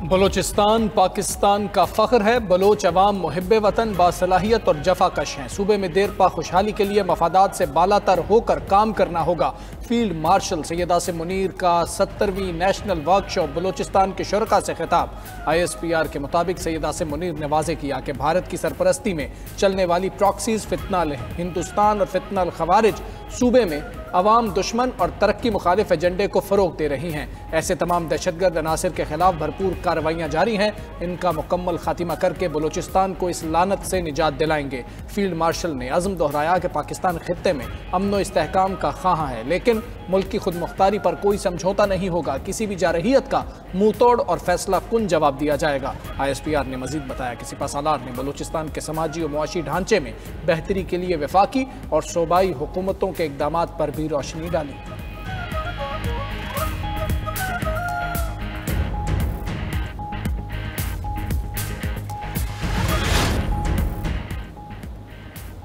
बलोचिस्तान पाकिस्तान का फख्र है। बलोच अवाम मुहिब्बे वतन बासलाहियत और जफाकश हैं। सूबे में देर पा खुशहाली के लिए मफादात से बालातर होकर काम करना होगा। फील्ड मार्शल सैयद आसिम मुनीर का 70वीं नेशनल वर्कशॉप बलोचिस्तान के शुरका से खिताब। ISPR के मुताबिक सैयद आसिम मुनीर ने वाज़े किया कि भारत की सरपरस्ती में चलने वाली प्रॉक्सीज फितनल हिंदुस्तान और फितनल खवारिज सूबे में अवाम दुश्मन और तरक्की मुखालिफ एजेंडे को फ़रोग दे रही हैं। ऐसे तमाम दहशतगर्द अनासिर के खिलाफ भरपूर कार्रवाइयाँ जारी हैं। इनका मुकम्मल खात्मा करके बलूचिस्तान को इस लानत से निजात दिलाएंगे। फील्ड मार्शल ने अज़्म दोहराया कि पाकिस्तान खित्ते में अमन व इस्तेहकाम का ख्वाह है, लेकिन मुल्क की खुद मुख्तारी पर कोई समझौता नहीं होगा। किसी भी जारहियत का मुँह तोड़ और फैसला कुन जवाब दिया जाएगा। ISPR ने मजीद बताया कि सिपहसालार ने बलूचिस्तान के समाजी और मुआशी ढांचे में बेहतरी के लिए वफाकी और सूबाई हुकूमतों के इकदाम पर भी रोशनी डाली।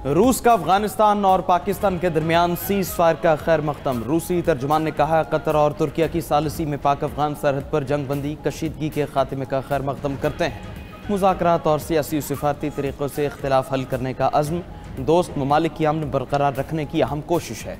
रूस का अफगानिस्तान और पाकिस्तान के दरमियान सीज फायर का खैर मकदम। रूसी तर्जुमान ने कहा कतर और तुर्किया की सालिसी में पाक अफगान सरहद पर जंग बंदी कशीदगी के खात्मे का खैर मकदम करते हैं। मुज़ाकरात और सियासी सिफारती तरीक़ों से इख्तिलाफ हल करने का अज़्म दोस्त ममालिक की अमन बरकरार रखने की अहम कोशिश है।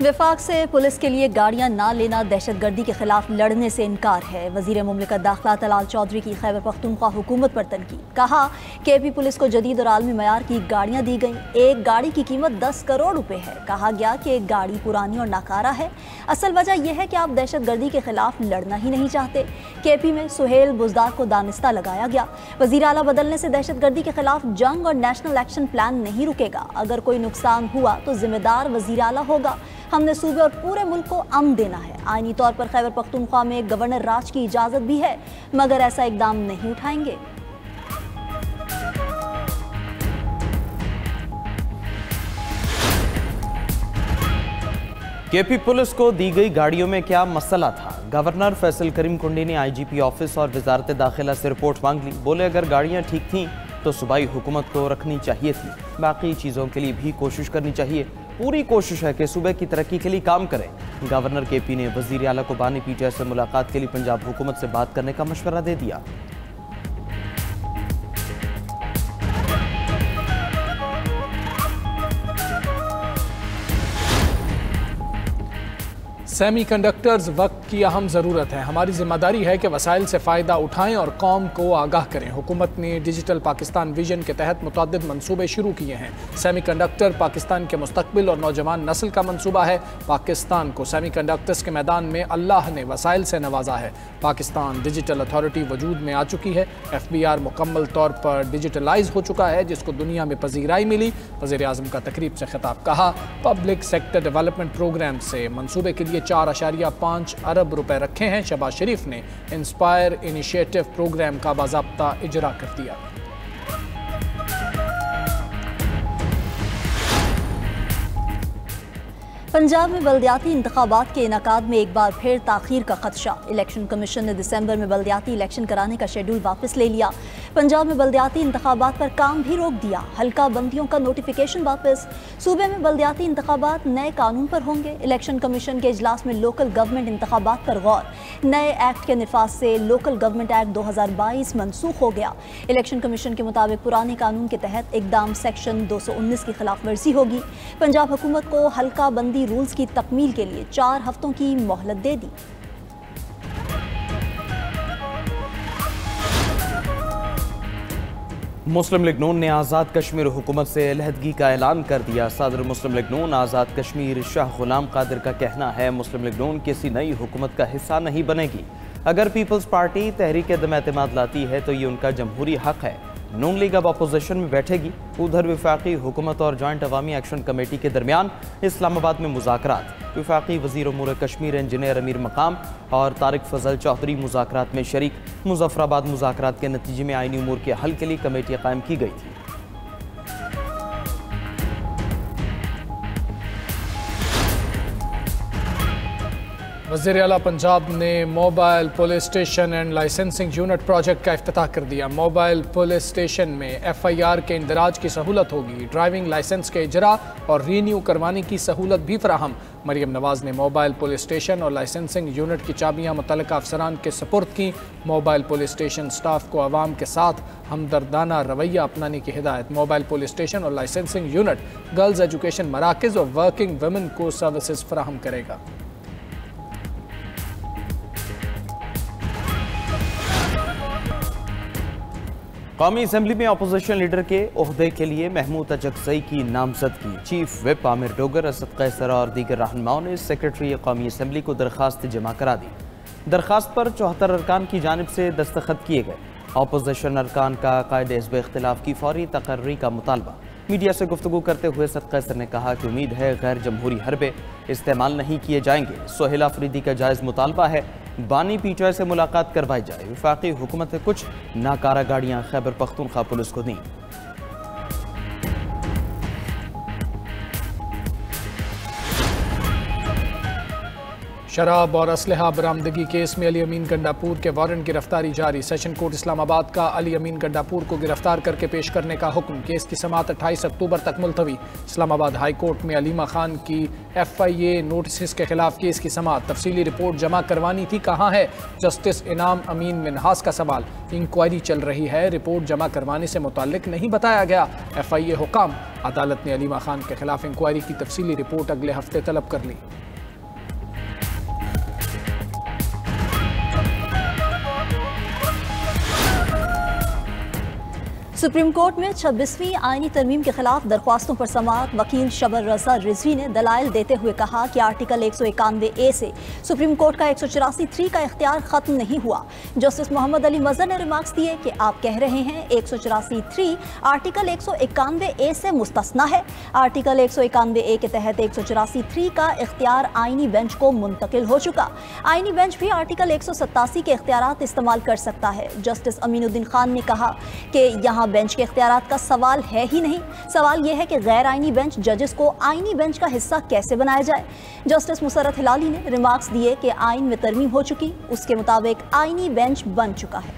विफाक से पुलिस के लिए गाड़ियां ना लेना दहशतगर्दी के खिलाफ लड़ने से इनकार है। वजीर मुमलिकत दाखिला तलाल चौधरी की खैबर पख्तूनख्वा हुकूमत पर तनकीद। कहा KP पुलिस को जदीद और आलमी मयार की गाड़ियां दी गई। एक गाड़ी की कीमत 10 करोड़ रुपए है। कहा गया कि एक गाड़ी पुरानी और नाकारा है। असल वजह यह है कि आप दहशतगर्दी के खिलाफ लड़ना ही नहीं चाहते। KP में सुहेल बुजदार को दानिस्ता लगाया गया। वजीर आला बदलने से दहशतगर्दी के खिलाफ जंग और नेशनल एक्शन प्लान नहीं रुकेगा। अगर कोई नुकसान हुआ तो जिम्मेदार वजीर आला होगा। हमने सूबे और पूरे मुल्क को अमन देना है। आईनी तौर पर खैबर पख्तूनख्वा में गवर्नर राज की इजाजत भी है, मगर ऐसा इकदाम नहीं उठाएंगे। KP पुलिस को दी गई गाड़ियों में क्या मसला था? गवर्नर फैसल करीम कुंडी ने IGP ऑफिस और वजारत दाखिला से रिपोर्ट मांग ली। बोले अगर गाड़ियां ठीक थीं तो सूबाई हुकूमत को रखनी चाहिए थी। बाकी चीज़ों के लिए भी कोशिश करनी चाहिए। पूरी कोशिश है कि सूबे की तरक्की के लिए काम करें। गवर्नर KP ने वजीर आला को बानी PTI से मुलाकात के लिए पंजाब हुकूमत से बात करने का मशवरा दे दिया। सेमीकंडक्टर्स वक्त की अहम ज़रूरत है। हमारी जिम्मेदारी है कि वसाइल से फ़ायदा उठाएं और कौम को आगाह करें। हुकूमत ने डिजिटल पाकिस्तान विजन के तहत मुतअद्दिद मंसूबे शुरू किए हैं। सेमीकंडक्टर पाकिस्तान के मुस्तकबिल और नौजवान नस्ल का मंसूबा है। पाकिस्तान को सेमीकंडक्टर्स के मैदान में अल्लाह ने वसाइल से नवाजा है। पाकिस्तान डिजिटल अथॉरिटी वजूद में आ चुकी है। FBR मुकम्मल तौर पर डिजिटलाइज हो चुका है, जिसको दुनिया में पजीराई मिली। वज़ीर आज़म का तकरीब से खिताब। कहा पब्लिक सेक्टर डेवलपमेंट प्रोग्राम से मंसूबे के लिए 4.5 अरब रुपए रखे हैं। शहबाज शरीफ ने इंस्पायर इनिशिएटिव प्रोग्राम का बाज़ाब्ता इजरा कर दिया। पंजाब में बल्दियाती इंतखाबात के इनेकाद में एक बार फिर ताखीर का खदशा। इलेक्शन कमीशन ने दिसंबर में बल्दियाती इलेक्शन कराने का शेड्यूल वापस ले लिया। पंजाब में बल्दियाती इंतखाबात पर काम भी रोक दिया। हल्का बंदियों का नोटिफिकेशन वापस। सूबे में बल्दियाती इंतखाबात नए कानून पर होंगे। इलेक्शन कमीशन के इजलास में लोकल गवर्नमेंट इंतखाबात पर गौर। नए एक्ट के निफाज से लोकल गवर्नमेंट एक्ट 2022 मनसूख हो गया। इलेक्शन कमीशन के मुताबिक पुराने कानून के तहत इकदाम सेक्शन 219 की खिलाफ वर्जी होगी। पंजाब हुकूमत को हल्का बंदी रूल्स की तकमील के लिए 4 हफ्तों की मोहलत दे दी। मुस्लिम लीग नून ने आज़ाद कश्मीर हुकूमत से अलहदगी का ऐलान कर दिया। सदर मुस्लिम लीग नून आज़ाद कश्मीर शाह गुलाम कादिर का कहना है मुस्लिम लीग नून किसी नई हुकूमत का हिस्सा नहीं बनेगी। अगर पीपल्स पार्टी तहरीक दम एतमाद लाती है तो ये उनका जमहूरी हक है। नून लीग अब अपोजिशन में बैठेगी। उधर विफाकी हुकूमत और जॉइंट अवामी एक्शन कमेटी के दरमियान इस्लामाबाद में मुज़ाकरात। विफाकी वज़ीर उमूर कश्मीर इंजीनियर अमीर मकाम और तारिक फजल चौधरी मुज़ाकरात में शरीक। मुजफ्फराबाद मुज़ाकरात के नतीजे में आईनी उमूर के हल के लिए कमेटी कायम की गई थी। वज़ीर आला पंजाब ने mobile police station and licensing unit project का इफ्तिताह कर दिया। मोबाइल पुलिस स्टेशन में FIR के इंदराज की सहूलत होगी। ड्राइविंग लाइसेंस के इजरा और रीन्यू करवाने की सहूलत भी फराहम। मरियम नवाज ने मोबाइल पुलिस स्टेशन और लाइसेंसिंग यूनिट की चाबियाँ मुतल्लिका अफसरान के सपुर्द की। मोबाइल पुलिस स्टेशन स्टाफ को आवाम के साथ हमदर्दाना रवैया अपनाने की हिदायत। मोबाइल पुलिस स्टेशन और लाइसेंसिंग यूनिट गर्ल्स एजुकेशन मराकज़ और वर्किंग वुमेन को सर्विसेज फराहम करेगा। कौमी असम्बली में अपोजिशन लीडर के ओहदे के लिए महमूद अचकजई की नामजदगी। चीफ विप आमिर डोगर, असद कैसर और दीगर रहनुमाओं ने सेक्रेटरी कौमी असम्बली को दरखास्त जमा करा दी। दरखास्त पर 74 अरकान की जानिब से दस्तखत किए गए। अपोजिशन अरकान का कायदे हिज़्ब इख्तिलाफ की फौरी तकर्री का मुतालबा। मीडिया से गुफ्तगू करते हुए असद कैसर ने कहा कि उम्मीद है गैर जमहूरी हरबे इस्तेमाल नहीं किए जाएंगे। सोहेल अफरीदी का जायज़ मुतालबा है बानी PTI से मुलाकात करवाई जाए। वफाकी हुकूमत ने कुछ नाकारा गाड़ियाँ खैबर पख्तूनख्वा पुलिस को दी। शराब और असलहा बरामदगी केस में अली अमीन गंडापुर के वारंट गिरफ्तारी जारी। सेशन कोर्ट इस्लामाबाद का अली अमीन गंडापुर को गिरफ्तार करके पेश करने का हुक्म। केस की समाअत 28 अक्टूबर तक मुलतवी। इस्लामाबाद हाई कोर्ट में अलीमा खान की FIA नोटिस के खिलाफ केस की समाअत। तफसीली रिपोर्ट जमा करवानी थी, कहाँ है? जस्टिस इनाम अमीन मिनहास का सवाल। इंक्वायरी चल रही है, रिपोर्ट जमा करवाने से मुताल्लिक नहीं बताया गया। FIA हुकाम। अदालत ने अलीमा खान के खिलाफ इंक्वायरी की तफसीली रिपोर्ट अगले हफ्ते तलब कर ली। सुप्रीम कोर्ट में 26वीं आईनी तरमीम के खिलाफ दरख्वास्तों पर समाअत। वकील शबर रज़ा रिजवी ने दलाइल देते हुए कहा कि आर्टिकल 191A से सुप्रीम कोर्ट का 184(3) का इख्तियार खत्म नहीं हुआ। जस्टिस मोहम्मद अली मजहर ने रिमार्क्स दिए कि आप कह रहे हैं 184(3) आर्टिकल 191A से मुस्तस्ना है। आर्टिकल 191A के तहत 184(3) का इख्तियार आईनी बेंच को मुंतकिल हो चुका। आईनी बेंच भी आर्टिकल 187 के इख्तियारात इस्तेमाल कर सकता है। जस्टिस अमीनुद्दीन खान ने कहा कि यहाँ बेंच के इख्तियारात का सवाल है ही नहीं। सवाल यह है कि गैर आईनी बेंच जजेस को आईनी बेंच का हिस्सा कैसे बनाया जाए। जस्टिस मुसर्रत हिलाली ने रिमार्क्स दिए कि आईन में तरमीम हो चुकी, उसके मुताबिक आईनी बेंच बन चुका है।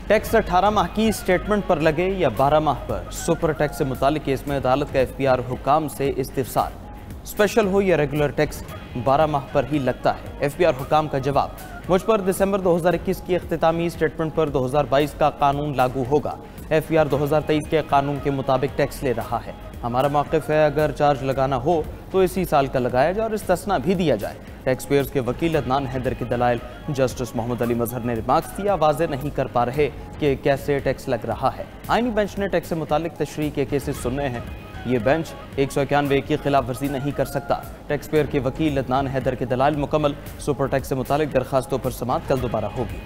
टैक्स 18 माह की स्टेटमेंट पर लगे या 12 माह पर? सुपर टैक्स से मुतालिक केस में अदालत का FPR हुकाम से इस्तिफसार। स्पेशल हो या रेगुलर टैक्स 12 माह पर ही लगता है। FPR हुकाम का जवाब, मुझ पर दिसंबर 2021 की इख्तितामी स्टेटमेंट पर 2022 का कानून लागू होगा। FPR 2023 के कानून के मुताबिक टैक्स ले रहा है। हमारा मौक़िफ़ है अगर चार्ज लगाना हो तो इसी साल का लगाया जाए और इस्तिस्ना भी दिया जाए। टैक्स पेयर्स के वकील अदनान हैदर की दलाइल जस्टिस मोहम्मद अली मजहर ने रिमार्क्स दिया, वाज़े नहीं कर पा रहे कि कैसे टैक्स लग रहा है। आईनी बेंच ने टैक्स से मुतालिक तशरीह के केसेस सुनने हैं। ये बेंच 191 की खिलाफ वर्जी नहीं कर सकता। टैक्स पेयर के वकील अदनान हैदर के दलाइल मुकम्मल। सुपर टैक्स से मुतालिक दरखास्तों पर समाअत कल दोबारा होगी।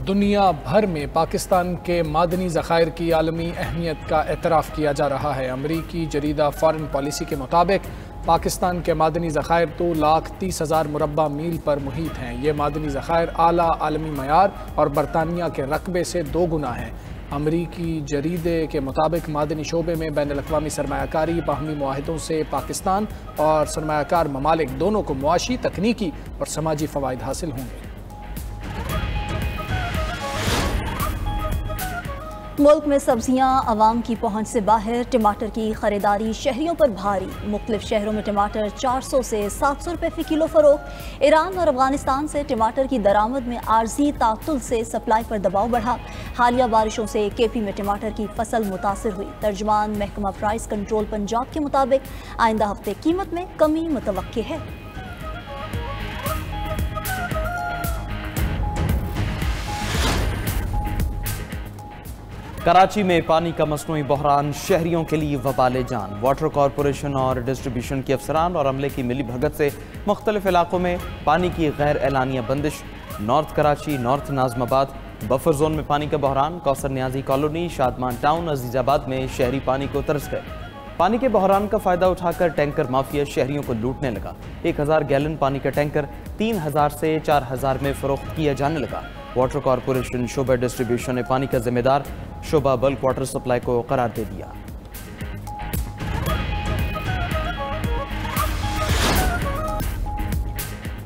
दुनिया भर में पाकिस्तान के मादनी ज़खायर की आलमी अहमियत का एतराफ़ किया जा रहा है। अमरीकी जरीदा फॉरेन पॉलिसी के मुताबिक पाकिस्तान के मादनी ज़खायर 2,30,000 मुरब्बा मील पर मुहित हैं। ये मादनी ज़खायर आला आलमी मयार और बरतानिया के रकबे से 2 गुना हैं। अमरीकी जरीदे के मुताबिक मादनी शोबे में बैनुल-अक़वामी सरमायाकारी बाहमी मुआहिदों से पाकिस्तान और सरमायाकार ममालिक दोनों को मुआशी, तकनीकी और समाजी फ़वाइद हासिल होंगे। मुल्क में सब्जियां आवाम की पहुंच से बाहर। टमाटर की खरीदारी शहरियों पर भारी। मुख्तलिफ शहरों में टमाटर 400 से 700 रुपये फ़ी किलो फ़रोख्त। ईरान और अफगानिस्तान से टमाटर की दरामद में आर्जी तातुल से सप्लाई पर दबाव बढ़ा। हालिया बारिशों से KP में टमाटर की फसल मुतासिर हुई। तर्जुमान महकमा प्राइस कंट्रोल पंजाब के मुताबिक आइंदा हफ्ते कीमत में कमी मुतवक्की है। कराची में पानी का मसनूई बहरान शहरियों के लिए वबाले जान। वाटर कॉरपोरेशन और डिस्ट्रीब्यूशन के अफसरान और अमले की मिली भगत से मुख्तलिफ इलाकों में पानी की गैर एलानिया बंदिश। North Karachi, north Najmabad buffer zone में पानी का बहरान। कौसर न्याजी कॉलोनी, शादमान टाउन, अजीजाबाद में शहरी पानी को तरस गए। पानी के बहरान का फायदा उठाकर टैंकर माफिया शहरियों को लूटने लगा। 1000 गैलन पानी का टैंकर 3000 से 4000 में फरोख्त किया जाने लगा। वाटर कॉरपोरेशन शोबा डिस्ट्रीब्यूशन ने पानी का जिम्मेदार शोबा बल्क वाटर सप्लाई को करार दे दिया।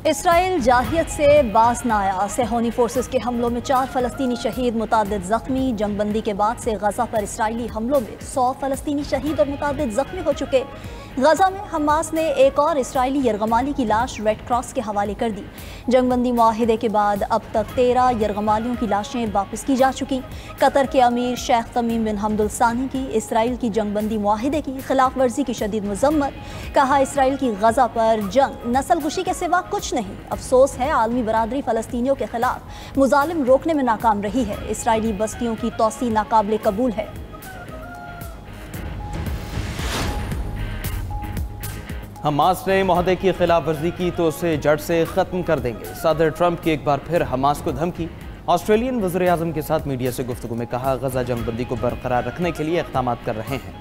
इसराइल जाहियत से बाज न आया। सेहोनी फोर्सेस के हमलों में 4 फलस्तीनी शहीद, मुतादिद जख्मी। जंगबंदी के बाद से गजा पर इसराइली हमलों में 100 फलस्तीनी शहीद और मुतादिद जख्मी हो चुके। गजा में हमास ने एक और इसराइली यरगमाली की लाश रेड क्रॉस के हवाले कर दी। जंगबंदी मुआहिदे के बाद अब तक 13 यरगमालियों की लाशें वापस की जा चुकी। कतर के अमीर शेख तमीम बिन हमदुल सानी की इसराइल की जंगबंदी मुआहिदे की खिलाफ वर्जी की शदीद मजम्मत। कहा, इसराइल की गजा पर जंग नस्लकुशी के सिवा कुछ नहीं। अफसोस है आलमी बरादरी फलस्तीनियों के खिलाफ मुजालिम रोकने में नाकाम रही है। इसराइली बस्तियों की तोसी नाकाबिले कबूल है। हमास ने मुआहदे की खिलाफ वर्जी की तो उसे जड़ से ख़त्म कर देंगे। सदर ट्रंप की एक बार फिर हमास को धमकी। ऑस्ट्रेलियन वज़ीर आज़म के साथ मीडिया से गुफ्तगू में कहा, गजा जंगबंदी को बरकरार रखने के लिए इक़दाम कर रहे हैं।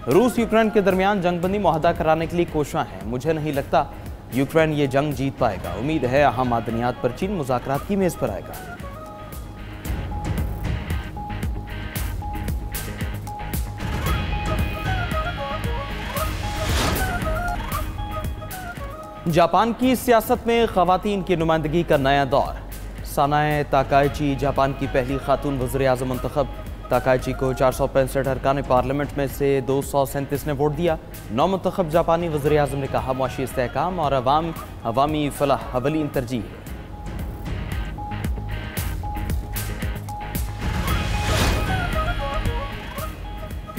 रूस यूक्रेन के दरमियान जंगबंदी मुआहदा कराने के लिए कोशिशां हैं। मुझे नहीं लगता यूक्रेन ये जंग जीत पाएगा। उम्मीद है अहम मादनियात पर चीन मुज़ाकरात की मेज़ पर आएगा। जापान की सियासत में ख़वातीन की नुमाइंदगी का नया दौर। सानाए ताकाइची जापान की पहली खातून वज़ीर आज़म मुंतखब। ताकाइची को 465 अरकान पार्लियामेंट में से 237 ने वोट दिया। नौ मुंतखब जापानी वज़ीर आज़म ने कहा, मुआशी इस्तेहकाम और अवामी फलाह अवलीन तरजीह।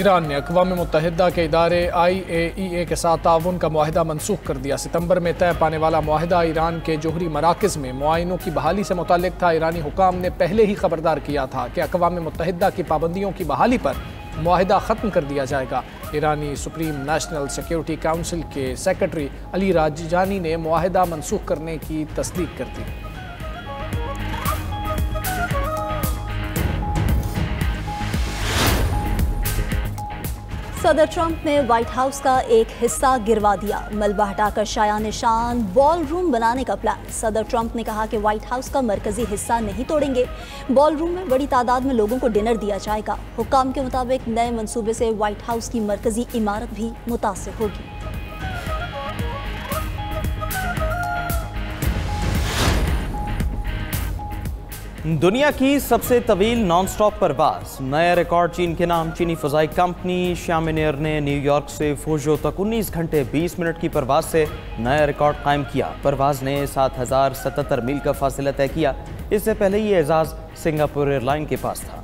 ईरान ने अक़वाम मुत्तहिदा के इदारे IAEA के साथ ताउन का मुआहिदा मनसूख कर दिया। सितंबर में तय पाने वाला मुआहिदा ईरान के जोहरी मराकज़ में मुआइनों की बहाली से मुताल्लिक था। ईरानी हुकाम ने पहले ही खबरदार किया था कि अक़वाम मुत्तहिदा की पाबंदियों की बहाली पर मुआहिदा ख़त्म कर दिया जाएगा। ईरानी सुप्रीम नेशनल सिक्योरिटी काउंसिल के सेक्रेटरी अली राजजानी ने मुआहिदा मनसूख करने की तस्दीक कर दी। सदर ट्रंप ने व्हाइट हाउस का एक हिस्सा गिरवा दिया। मलबा हटाकर शाया निशान बॉल रूम बनाने का प्लान। सदर ट्रंप ने कहा कि व्हाइट हाउस का मरकजी हिस्सा नहीं तोड़ेंगे। बॉल रूम में बड़ी तादाद में लोगों को डिनर दिया जाएगा। हुक्काम के मुताबिक नए मंसूबे से व्हाइट हाउस की मरकजी इमारत भी मुतासिर होगी। दुनिया की सबसे तवील नॉन स्टॉप परवाज, नया रिकॉर्ड चीन के नाम। चीनी फ़ज़ाई कंपनी शामिन एयर ने न्यूयॉर्क से फुझो तक 19 घंटे 20 मिनट की परवाज से नया रिकॉर्ड कायम किया। परवाज ने 7077 मील का फासला तय किया। इससे पहले ये एजाज़ सिंगापुर एयरलाइन के पास था।